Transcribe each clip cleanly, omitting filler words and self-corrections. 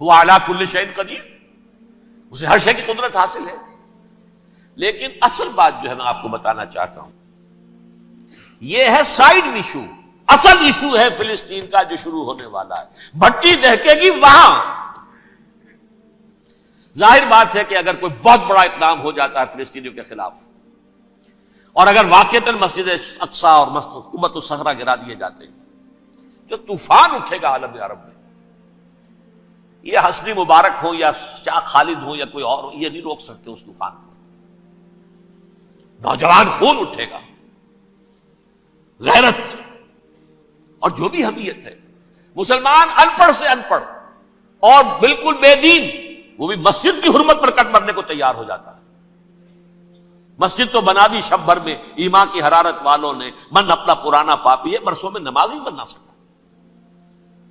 هو علی کل شیء قدیر، اسے ہر شے کی قدرت حاصل ہے۔ لیکن اصل بات جو ہے میں آپ کو بتانا چاہتا ہوں، یہ ہے سائیڈ ایشو، اصل ایشو ہے فلسطین کا جو شروع ہونے والا ہے، بھٹی دہکے گی وہاں۔ ظاہر بات ہے کہ اگر کوئی بہت بڑا اقدام ہو جاتا ہے فلسطینیوں کے خلاف، اور اگر واقعتاً مسجد اقصیٰ اور قبۃ الصخرہ گرا دیے جاتے ہیں، جو طوفان اٹھے گا عالم عرب میں، یہ حسنی مبارک ہو یا شاہ خالد ہو یا کوئی اور ہو، یہ نہیں روک سکتے اس طوفان کو۔ نوجوان خون اٹھے گا، غیرت اور جو بھی حمیت ہے۔ مسلمان ان پڑھ سے ان پڑھ اور بالکل بے دین، وہ بھی مسجد کی حرمت پر کٹ مرنے کو تیار ہو جاتا ہے۔ مسجد تو بنا دی شب بھر میں ایمان کی حرارت والوں نے، من اپنا پرانا پاپی ہے، برسوں میں نماز ہی بننا سکا۔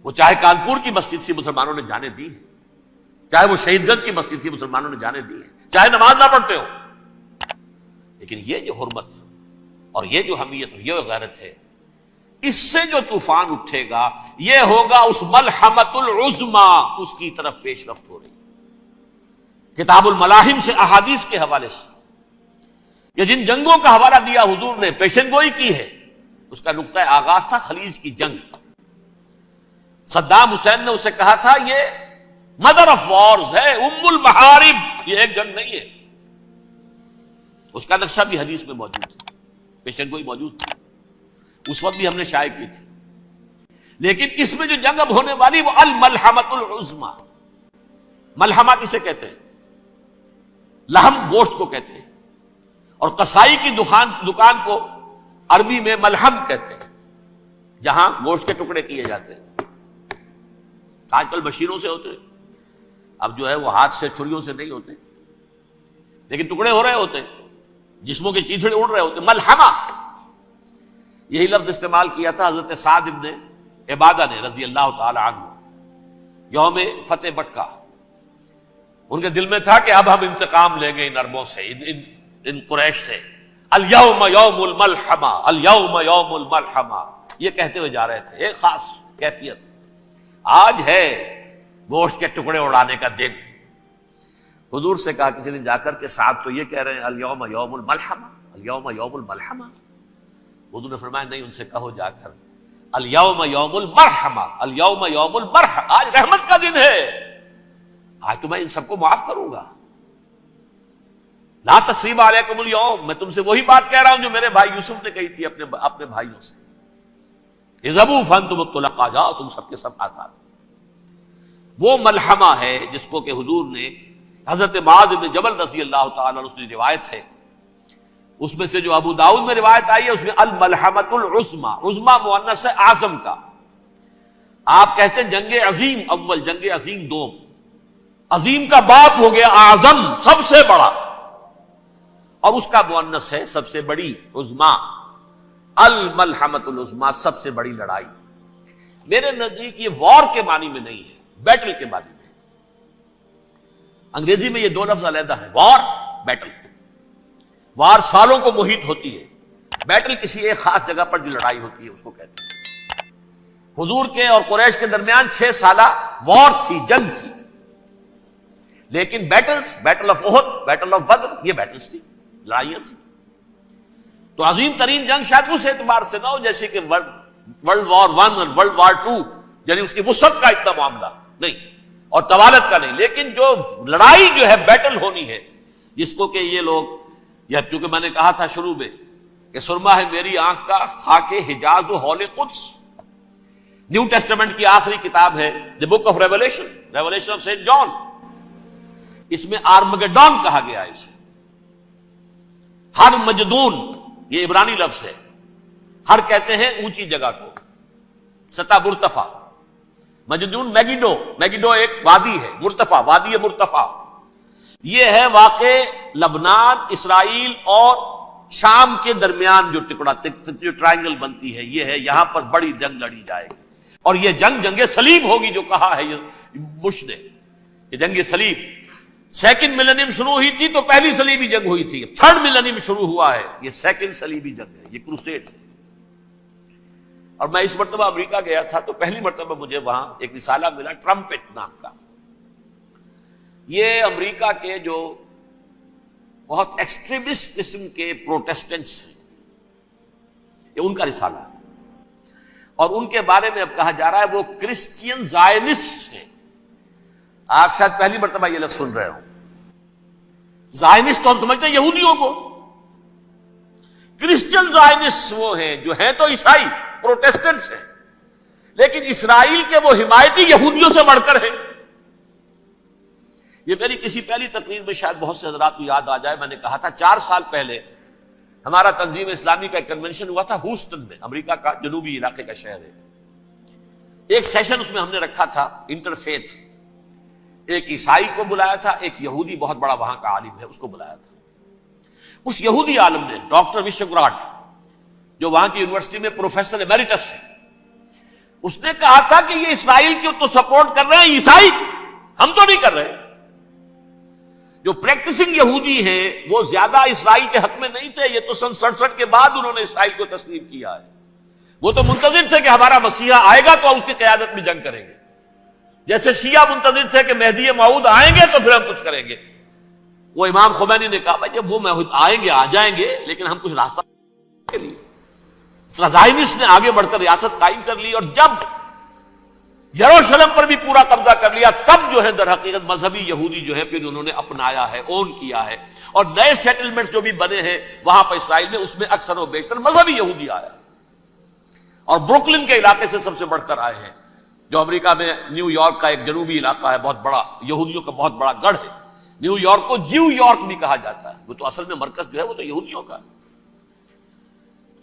وہ چاہے کانپور کی مسجد سے مسلمانوں نے جانے دی ہے، چاہے وہ شہید گنج کی مسجد تھی مسلمانوں نے جانے دی ہے، چاہے نماز نہ پڑھتے ہو، لیکن یہ جو حرمت اور یہ جو حمیت اور یہ غیرت ہے، اس سے جو طوفان اٹھے گا یہ ہوگا اس ملحمۃ العظما، اس کی طرف پیش رفت ہو رہی۔ کتاب الملاحم سے احادیث کے حوالے سے یہ جن جنگوں کا حوالہ دیا حضور نے، پیشن گوئی کی ہے، اس کا نقطہ آغاز تھا خلیج کی جنگ۔ صدام حسین نے اسے کہا تھا یہ مدر آف وارز ہے، ام المحارب، یہ ایک جنگ نہیں ہے۔ اس کا نقشہ بھی حدیث میں موجود ہے، پیشن گوئی موجود تھی، اس وقت بھی ہم نے شائع کی تھی۔ لیکن اس میں جو جنگ اب ہونے والی وہ الملحمۃ العظما۔ ملحمہ کسے کہتے ہیں؟ لحم گوشت کو کہتے ہیں، اور قصائی کی دکان کو عربی میں ملحم کہتے ہیں، جہاں گوشت کے ٹکڑے کیے جاتے ہیں۔ آج کل مشینوں سے ہوتے ہیں، اب جو ہے وہ ہاتھ سے چھریوں سے نہیں ہوتے، لیکن ٹکڑے ہو رہے ہوتے ہیں، جسموں کے چیتھڑے اڑ رہے ہوتے ہیں۔ ملحمہ، یہی لفظ استعمال کیا تھا حضرت سعد ابن عبادہ نے رضی اللہ تعالی عنہ یوم فتح مکہ۔ ان کے دل میں تھا کہ اب ہم انتقام لیں گے ان عربوں سے، ان قریش سے۔ الیوم یوم الملحمہ، الیوم یوم الملحمہ، یہ کہتے ہوئے جا رہے تھے۔ ایک خاص کیفیت، آج ہے گوشت کے ٹکڑے اڑانے کا دن۔ حضور سے کہا کسی نے جا کر کے صاحب تو یہ کہہ رہے ہیں الیوم یوم الملحمہ، الیوم یوم الملحمہ۔ حضور نے فرمایا نہیں، ان سے کہو جا کر الیوم یوم المرحمہ، الیوم یوم المرحمہ، آج رحمت کا دن ہے، آج تو میں ان سب کو معاف کروں گا۔ لا تثریب علیکم اليوم، میں تم سے وہی بات کہہ رہا ہوں جو میرے بھائی یوسف نے کہی تھی اپنے بھائیوں سے، اذهبوا فانتم الطلقاء، جاؤ تم سب کے سب آزاد۔ وہ ملحمہ ہے جس کو کہ حضور نے حضرت معاذ بن جبل رضی اللہ تعالیٰ عنہ سے روایت ہے، اس میں سے جو ابو داؤد میں روایت آئی ہے اس میں الملحمۃ العظما، عظما مؤنث ہے اعظم کا۔ آپ کہتے ہیں جنگ عظیم اول، جنگ عظیم دوم، عظیم کا باپ ہو گیا اعظم، سب سے بڑا، اور اس کا مؤنث ہے سب سے بڑی، عظما۔ الملحمۃ العظما، سب سے بڑی لڑائی۔ میرے نزدیک یہ وار کے معنی میں نہیں ہے، بیٹل کے معنی میں۔ انگریزی میں یہ دو لفظ علیحدہ ہے، وار، بیٹل۔ وار سالوں کو محیط ہوتی ہے، بیٹل کسی ایک خاص جگہ پر جو لڑائی ہوتی ہے اس کو کہتے ہیں۔ حضور کے اور قریش کے درمیان 6 سالہ وار تھی، جنگ تھی، لیکن battles, battle of Uhud, battle of Badr, یہ بیٹلز تھی، لڑائیاں تھیں۔ تو عظیم ترین جنگ شاید اس اعتبار سے نہ ہو جیسے کہ ورلڈ وار 1 اور ورلڈ وار 2، یعنی اس کی وسعت کا اتنا معاملہ نہیں اور طوالت کا نہیں، لیکن جو لڑائی جو ہے بیٹل ہونی ہے، جس کو کہ یہ لوگ، یا چونکہ میں نے کہا تھا شروع میں کہ سرما ہے میری آنکھ کا خاک حجاز و حول قدس، نیو ٹیسٹمنٹ کی آخری کتاب ہے the book of Revelation, Revelation of Saint John, اس میں آرمگڈون کہا گیا ہے اسے۔ ہر مجدون، یہ عبرانی لفظ ہے، ہر کہتے ہیں اونچی جگہ کو، سطح مرتفع، مجدون میگیڈو، میگیڈو ایک وادی ہے، مرتفع، وادی مرتفع، یہ ہے واقع لبنان، اسرائیل اور شام کے درمیان جو ٹکڑا، جو ٹرائنگل بنتی ہے، یہ ہے، یہاں پر بڑی جنگ لڑی جائے گی، اور یہ جنگ صلیب ہوگی، جو کہا ہے بش نے، یہ جنگ صلیب۔ سیکنڈ ملینیم شروع ہوئی تھی تو پہلی صلیبی جنگ ہوئی تھی، تھرڈ ملینیم شروع ہوا ہے، یہ سیکنڈ صلیبی جنگ ہے، یہ کروسیڈ ہے۔ اور میں اس مرتبہ امریکہ گیا تھا تو پہلی مرتبہ مجھے وہاں ایک رسالہ ملا ٹرمپٹ نام کا، یہ امریکہ کے جو بہت ایکسٹریمسٹ قسم کے پروٹیسٹنٹس ہیں، یہ ان کا رسالہ ہے، اور ان کے بارے میں اب کہا جا رہا ہے وہ کرسچین زائنسٹ ہیں۔ آپ شاید پہلی مرتبہ یہ لفظ سن رہے ہو۔ زائنسٹ تو ہم سمجھتے ہیں یہودیوں کو، کرسچین زائنسٹ وہ ہیں جو ہیں تو عیسائی پروٹیسٹنٹس ہیں، لیکن اسرائیل کے وہ حمایتی یہودیوں سے بڑھ کر ہیں۔ یہ میری کسی پہلی تقریر میں شاید بہت سے حضرات کو یاد آ جائے، میں نے کہا تھا 4 سال پہلے ہمارا تنظیم اسلامی کا ایک کنونشن ہوا تھا ہوسٹن میں، امریکہ کا جنوبی علاقے کا شہر ہے۔ ایک سیشن اس میں ہم نے رکھا تھا انٹرفیتھ، ایک عیسائی کو بلایا تھا، ایک یہودی بہت بڑا وہاں کا عالم ہے اس کو بلایا تھا۔ اس یہودی عالم نے ڈاکٹر وشوگراٹ، جو وہاں کی یونیورسٹی میں پروفیسر ایمیریٹس ہے، اس نے کہا تھا کہ یہ اسرائیل کی تو سپورٹ کر رہے ہیں عیسائی، ہم تو نہیں کر رہے۔ جو پریکٹسنگ یہودی ہیں وہ زیادہ اسرائیل کے حق میں نہیں تھے، یہ تو سن 67 کے بعد انہوں نے اسرائیل کو تسلیم کیا ہے۔ وہ تو منتظر تھے کہ ہمارا مسیحا آئے گا تو اس کی قیادت میں جنگ کریں گے، جیسے شیعہ منتظر تھے کہ مہدی موعود آئیں گے تو پھر ہم کچھ کریں گے۔ وہ امام خمینی نے کہا بھائی جب وہ آئیں گے آ جائیں گے، لیکن ہم کچھ راستہ کے لیے۔ زائنسٹ نے آگے بڑھ کر ریاست قائم کر لی، اور جب یروشلم پر بھی پورا قبضہ کر لیا، تب جو ہے در حقیقت مذہبی یہودی جو ہے پھر انہوں نے اپنایا ہے، اون کیا ہے، اور نئے سیٹلمنٹس جو بھی بنے ہیں وہاں پر اسرائیل میں، اس میں اکثر و بیشتر مذہبی یہودی آیا، اور بروکلن کے علاقے سے سب سے بڑھ کر آئے ہیں، جو امریکہ میں نیو یارک کا ایک جنوبی علاقہ ہے، بہت بڑا یہودیوں کا بہت بڑا گڑھ ہے۔ نیو یارک کو جیو یارک بھی کہا جاتا ہے، وہ تو اصل میں مرکز جو ہے وہ تو یہودیوں کا ہے۔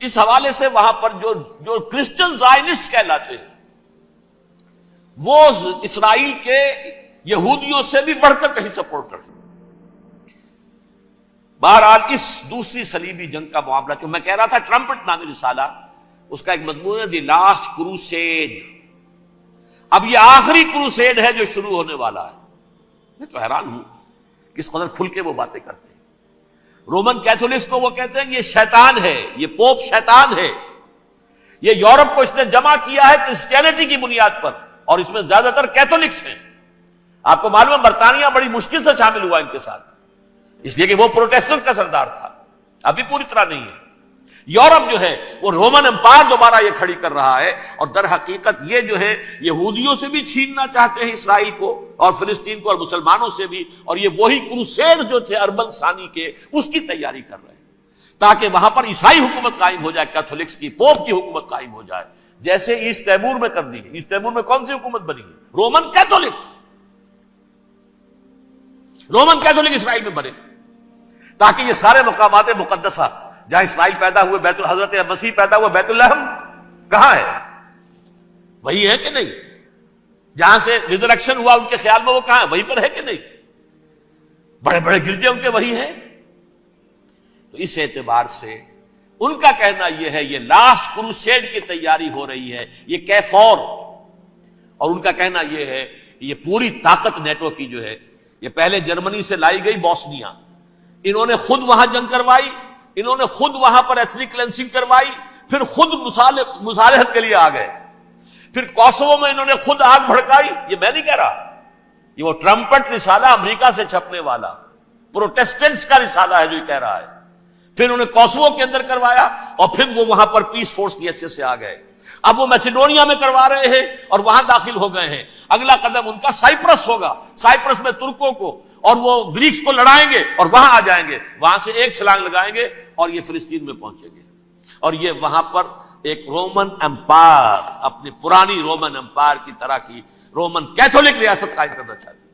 اس حوالے سے وہاں پر جو کرسچن زائنسٹ کہلاتے ہیں وہ اسرائیل کے یہودیوں سے بھی بڑھ کر کہیں سپورٹ کرتے ہیں۔ بہرحال اس دوسری صلیبی جنگ کا معاملہ جو میں کہہ رہا تھا، ٹرمپٹ نامی رسالہ، اس کا ایک مضمون ہے دی لاسٹ کروسیڈ۔ اب یہ آخری کروسیڈ ہے جو شروع ہونے والا ہے۔ میں تو حیران ہوں کس قدر کھل کے وہ باتیں کرتے ہیں۔ رومن کیتھولکس کو وہ کہتے ہیں کہ یہ شیطان ہے، یہ پوپ شیطان ہے، یہ یورپ کو اس نے جمع کیا ہے کرسچینٹی کی بنیاد پر، اور اس میں زیادہ تر کیتھولکس ہیں۔ آپ کو معلوم ہے برطانیہ بڑی مشکل سے شامل ہوا ان کے ساتھ، اس لیے کہ وہ پروٹیسٹنٹ کا سردار تھا، ابھی پوری طرح نہیں ہے۔ یورپ جو ہے وہ رومن امپائر دوبارہ یہ کھڑی کر رہا ہے، اور در حقیقت یہ جو ہے یہودیوں سے بھی چھیننا چاہتے ہیں اسرائیل کو اور فلسطین کو، اور مسلمانوں سے بھی، اور یہ وہی کروسیڈ جو تھے اربن ثانی کے، اس کی تیاری کر رہے ہیں تاکہ وہاں پر عیسائی حکومت قائم ہو جائے، کیتھولکس کی، پوپ کی حکومت قائم ہو جائے، جیسے ایسٹ تیمور میں کر دی ہے۔ ایسٹ تیمور میں کون سی حکومت بنی ہے؟ رومن کیتھولک اسرائیل میں بنے، تاکہ یہ سارے مقامات مقدسہ جہاں اسرائیل پیدا ہوئے، بیت حضرت مسیح پیدا ہوا، بیت الحم کہاں ہے؟ وہی ہے کہ نہیں؟ جہاں سے ریزریکشن ہوا ان کے خیال میں وہ کہاں ہے؟ وہیں پر ہے کہ نہیں؟ بڑے بڑے گرجے ان کے وہی ہیں۔ تو اس اعتبار سے ان کا کہنا یہ ہے یہ لاسٹ کروسیڈ کی تیاری ہو رہی ہے، یہ کیفور، اور ان کا کہنا یہ ہے کہ یہ پوری طاقت نیٹو کی جو ہے، یہ پہلے جرمنی سے لائی گئی بوسنیا، انہوں نے خود وہاں جنگ کروائی، انہوں نے خود وہاں پر ایتھنک کلینسنگ کروائی، پھر خود مصالحت کے لیے آ گئے، پھر کوسوو میں انہوں نے خود آگ بھڑکائی۔ یہ میں نہیں کہہ رہا، یہ وہ ٹرمپٹ رسالہ امریکہ سے چھپنے والا پروٹیسٹنٹس کا رسالہ ہے جو یہ کہہ رہا ہے۔ پھر انہوں نے کوسوو کے اندر کروایا، اور پھر وہ وہاں پر پیس فورس کی حیثیت سے آ گئے۔ اب وہ میسیڈونیا میں کروا رہے ہیں اور وہاں داخل ہو گئے ہیں۔ اگلا قدم ان کا سائپرس ہوگا، سائپرس میں ترکوں کو اور وہ گریکس کو لڑائیں گے اور وہاں آ جائیں گے، وہاں سے ایک چھلانگ لگائیں گے اور یہ فلسطین میں پہنچیں گے، اور یہ وہاں پر ایک رومن امپائر، اپنی پرانی رومن امپائر کی طرح کی رومن کیتھولک ریاست قائم کرنا چاہتے ہیں۔